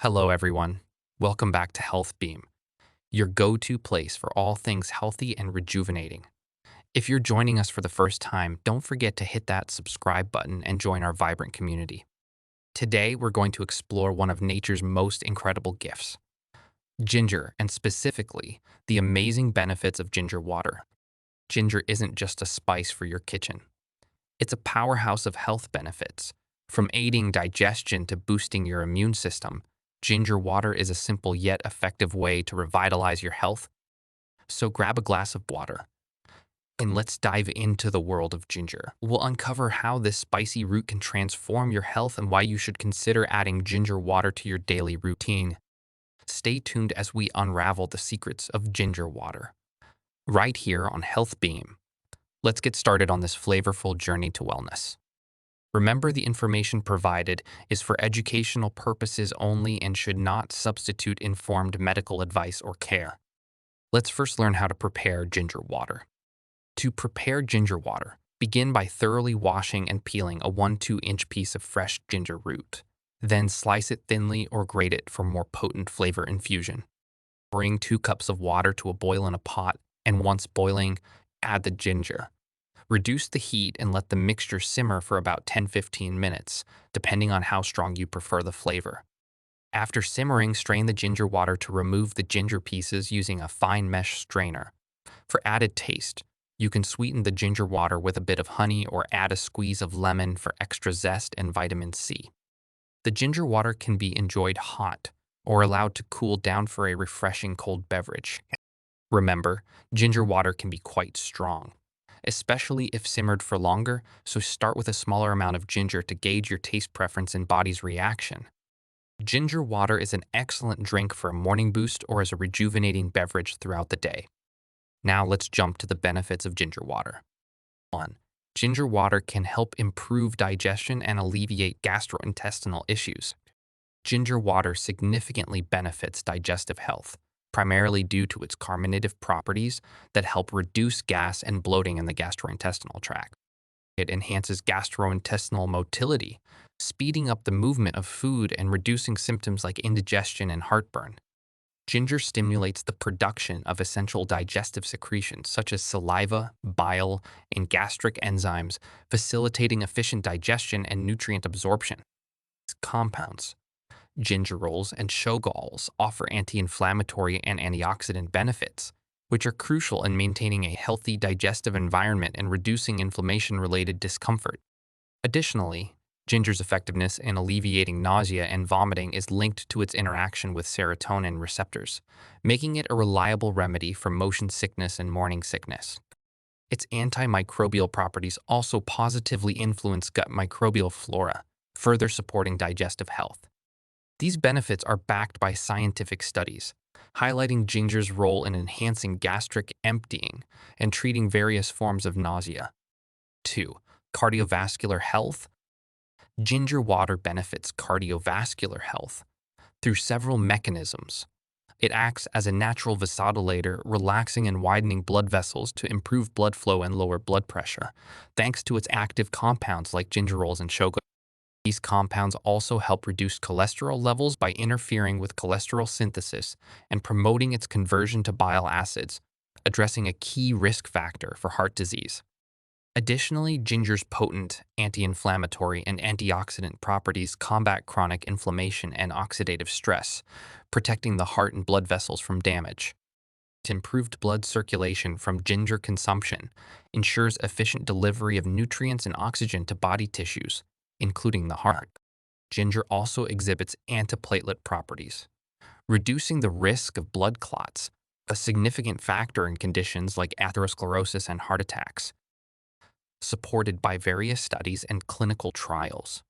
Hello, everyone. Welcome back to Health Beam, your go-to place for all things healthy and rejuvenating. If you're joining us for the first time, don't forget to hit that subscribe button and join our vibrant community. Today, we're going to explore one of nature's most incredible gifts, ginger, and specifically, the amazing benefits of ginger water. Ginger isn't just a spice for your kitchen. It's a powerhouse of health benefits. From aiding digestion to boosting your immune system, ginger water is a simple yet effective way to revitalize your health. So grab a glass of water and let's dive into the world of ginger. We'll uncover how this spicy root can transform your health and why you should consider adding ginger water to your daily routine. Stay tuned as we unravel the secrets of ginger water, right here on Health Beam. Let's get started on this flavorful journey to wellness. Remember, the information provided is for educational purposes only and should not substitute informed medical advice or care. Let's first learn how to prepare ginger water. To prepare ginger water, begin by thoroughly washing and peeling a 1–2 inch piece of fresh ginger root. Then slice it thinly or grate it for more potent flavor infusion. Bring 2 cups of water to a boil in a pot, and once boiling, add the ginger. Reduce the heat and let the mixture simmer for about 10–15 minutes, depending on how strong you prefer the flavor. After simmering, strain the ginger water to remove the ginger pieces using a fine mesh strainer. For added taste, you can sweeten the ginger water with a bit of honey or add a squeeze of lemon for extra zest and vitamin C. The ginger water can be enjoyed hot or allowed to cool down for a refreshing cold beverage. Remember, ginger water can be quite strong, especially if simmered for longer, so start with a smaller amount of ginger to gauge your taste preference and body's reaction. Ginger water is an excellent drink for a morning boost or as a rejuvenating beverage throughout the day. Now let's jump to the benefits of ginger water. 1. Ginger water can help improve digestion and alleviate gastrointestinal issues. Ginger water significantly benefits digestive health, primarily due to its carminative properties that help reduce gas and bloating in the gastrointestinal tract. It enhances gastrointestinal motility, speeding up the movement of food and reducing symptoms like indigestion and heartburn. Ginger stimulates the production of essential digestive secretions such as saliva, bile, and gastric enzymes, facilitating efficient digestion and nutrient absorption. Its compounds, gingerols and shogalls, offer anti-inflammatory and antioxidant benefits, which are crucial in maintaining a healthy digestive environment and reducing inflammation-related discomfort. Additionally, ginger's effectiveness in alleviating nausea and vomiting is linked to its interaction with serotonin receptors, making it a reliable remedy for motion sickness and morning sickness. Its antimicrobial properties also positively influence gut microbial flora, further supporting digestive health. These benefits are backed by scientific studies, highlighting ginger's role in enhancing gastric emptying and treating various forms of nausea. 2. Cardiovascular health. Ginger water benefits cardiovascular health through several mechanisms. It acts as a natural vasodilator, relaxing and widening blood vessels to improve blood flow and lower blood pressure, thanks to its active compounds like gingerols and shogalls. These compounds also help reduce cholesterol levels by interfering with cholesterol synthesis and promoting its conversion to bile acids, addressing a key risk factor for heart disease. Additionally, ginger's potent anti-inflammatory and antioxidant properties combat chronic inflammation and oxidative stress, protecting the heart and blood vessels from damage. Improved blood circulation from ginger consumption ensures efficient delivery of nutrients and oxygen to body tissues, including the heart. Ginger also exhibits antiplatelet properties, reducing the risk of blood clots, a significant factor in conditions like atherosclerosis and heart attacks, supported by various studies and clinical trials.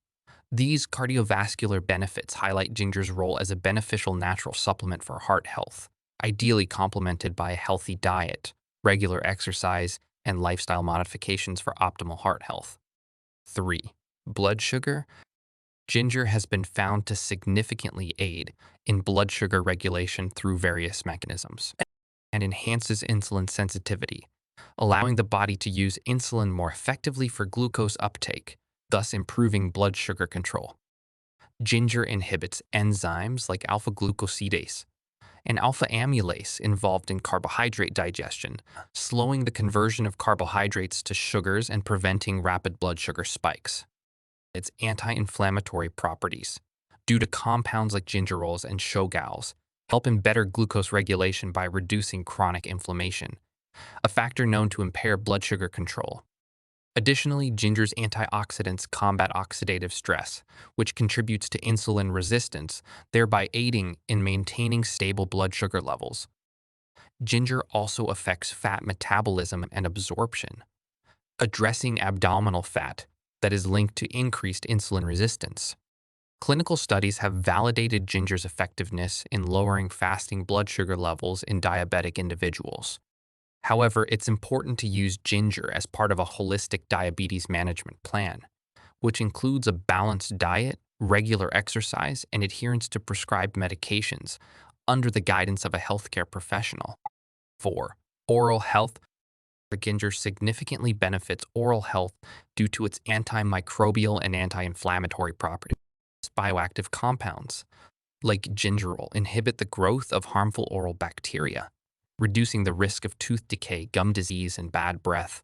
These cardiovascular benefits highlight ginger's role as a beneficial natural supplement for heart health, ideally complemented by a healthy diet, regular exercise, and lifestyle modifications for optimal heart health. 3. Blood sugar. Ginger has been found to significantly aid in blood sugar regulation through various mechanisms and enhances insulin sensitivity, allowing the body to use insulin more effectively for glucose uptake, thus improving blood sugar control. Ginger inhibits enzymes like alpha-glucosidase and alpha-amylase involved in carbohydrate digestion, slowing the conversion of carbohydrates to sugars and preventing rapid blood sugar spikes. Its anti-inflammatory properties, due to compounds like gingerols and shogals, help in better glucose regulation by reducing chronic inflammation, a factor known to impair blood sugar control. Additionally, ginger's antioxidants combat oxidative stress, which contributes to insulin resistance, thereby aiding in maintaining stable blood sugar levels. Ginger also affects fat metabolism and absorption, addressing abdominal fat that is linked to increased insulin resistance. Clinical studies have validated ginger's effectiveness in lowering fasting blood sugar levels in diabetic individuals. However, it's important to use ginger as part of a holistic diabetes management plan, which includes a balanced diet, regular exercise, and adherence to prescribed medications under the guidance of a healthcare professional. 4. Oral health. Ginger significantly benefits oral health due to its antimicrobial and anti-inflammatory properties. Bioactive compounds, like gingerol, inhibit the growth of harmful oral bacteria, reducing the risk of tooth decay, gum disease, and bad breath.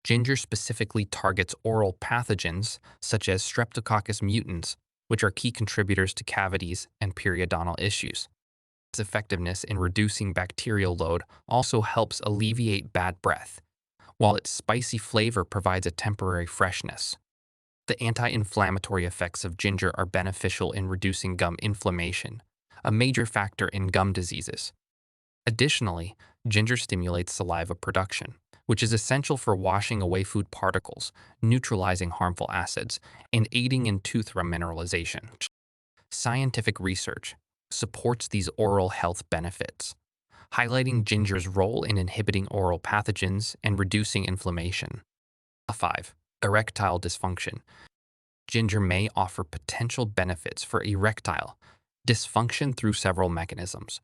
Ginger specifically targets oral pathogens such as Streptococcus mutans, which are key contributors to cavities and periodontal issues. Its effectiveness in reducing bacterial load also helps alleviate bad breath, while its spicy flavor provides a temporary freshness. The anti-inflammatory effects of ginger are beneficial in reducing gum inflammation, a major factor in gum diseases. Additionally, ginger stimulates saliva production, which is essential for washing away food particles, neutralizing harmful acids, and aiding in tooth remineralization. Scientific research supports these oral health benefits, highlighting ginger's role in inhibiting oral pathogens and reducing inflammation. 5. Erectile dysfunction. Ginger may offer potential benefits for erectile dysfunction through several mechanisms.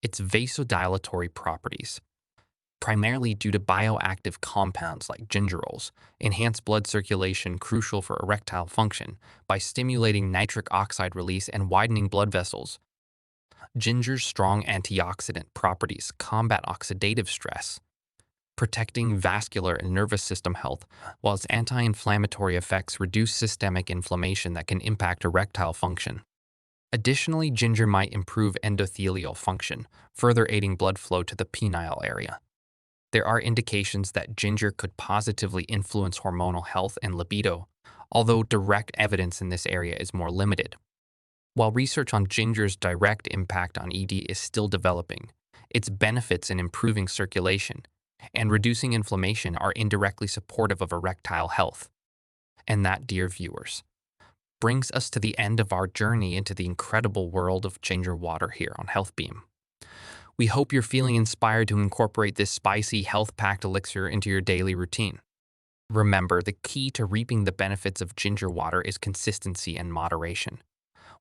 Its vasodilatory properties, primarily due to bioactive compounds like gingerols, enhance blood circulation crucial for erectile function by stimulating nitric oxide release and widening blood vessels. Ginger's strong antioxidant properties combat oxidative stress, protecting vascular and nervous system health, while its anti-inflammatory effects reduce systemic inflammation that can impact erectile function. Additionally, ginger might improve endothelial function, further aiding blood flow to the penile area. There are indications that ginger could positively influence hormonal health and libido, although direct evidence in this area is more limited. While research on ginger's direct impact on ED is still developing, its benefits in improving circulation and reducing inflammation are indirectly supportive of erectile health. And that, dear viewers, brings us to the end of our journey into the incredible world of ginger water here on HealthBeam. We hope you're feeling inspired to incorporate this spicy, health-packed elixir into your daily routine. Remember, the key to reaping the benefits of ginger water is consistency and moderation.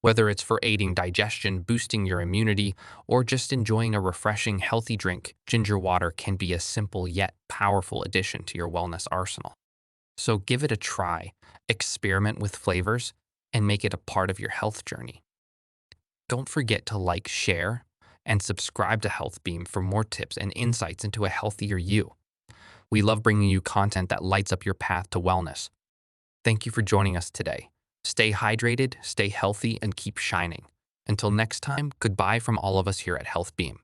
Whether it's for aiding digestion, boosting your immunity, or just enjoying a refreshing, healthy drink, ginger water can be a simple yet powerful addition to your wellness arsenal. So give it a try, experiment with flavors, and make it a part of your health journey. Don't forget to like, share, and subscribe to HealthBeam for more tips and insights into a healthier you. We love bringing you content that lights up your path to wellness. Thank you for joining us today. Stay hydrated, stay healthy, and keep shining. Until next time, goodbye from all of us here at HealthBeam.